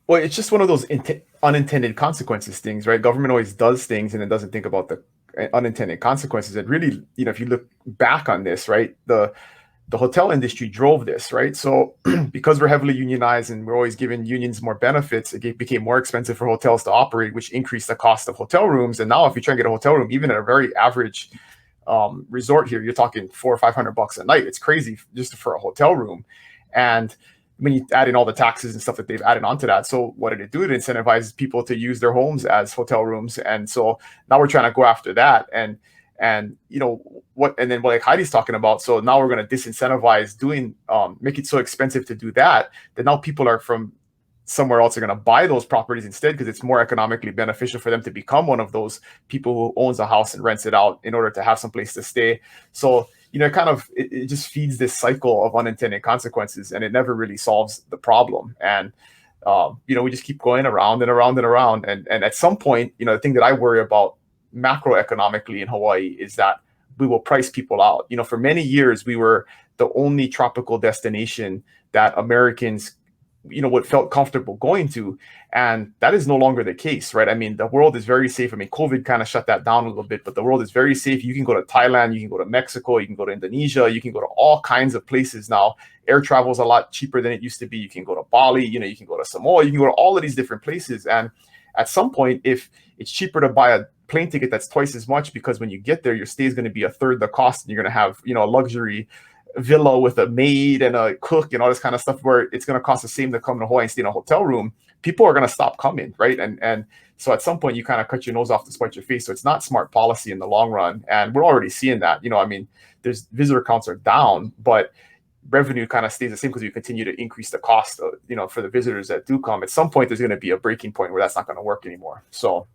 Well, it's just one of those unintended consequences things, right? Government always does things and it doesn't think about the unintended consequences. And really, if you look back on this, right, the hotel industry drove this, right? So because we're heavily unionized and we're always giving unions more benefits, it became more expensive for hotels to operate, which increased the cost of hotel rooms. And now, if you try and get a hotel room, even at a very average resort here, you're talking $400 or $500 a night. It's crazy just for a hotel room. And when you add in all the taxes and stuff that they've added onto that, so what did it do? It incentivizes people to use their homes as hotel rooms, and so now we're trying to go after that. And and then what like Heidi's talking about. So now we're going to disincentivize doing, make it so expensive to do that now people are from somewhere else are going to buy those properties instead because it's more economically beneficial for them to become one of those people who owns a house and rents it out in order to have some place to stay. So it just feeds this cycle of unintended consequences, and it never really solves the problem. And we just keep going around and around and around. And at some point, the thing that I worry about macroeconomically in Hawaii is that we will price people out. For many years, we were the only tropical destination that Americans what felt comfortable going to, and that is no longer the case, right? I mean, the world is very safe. I mean, COVID kind of shut that down a little bit, but the world is very safe. You can go to Thailand, you can go to Mexico, you can go to Indonesia, you can go to all kinds of places now. Air travel is a lot cheaper than it used to be. You can go to Bali, you can go to Samoa, you can go to all of these different places. And at some point, if it's cheaper to buy a plane ticket that's twice as much, because when you get there, your stay is going to be a third the cost, and you're going to have a luxury villa with a maid and a cook and all this kind of stuff, where it's going to cost the same to come to Hawaii and stay in a hotel room, people are going to stop coming, right? And so at some point you kind of cut your nose off to spite your face. So it's not smart policy in the long run, and we're already seeing that. I mean, there's visitor counts are down, but revenue kind of stays the same because you continue to increase the cost of, for the visitors that do come. At some point there's going to be a breaking point where that's not going to work anymore. So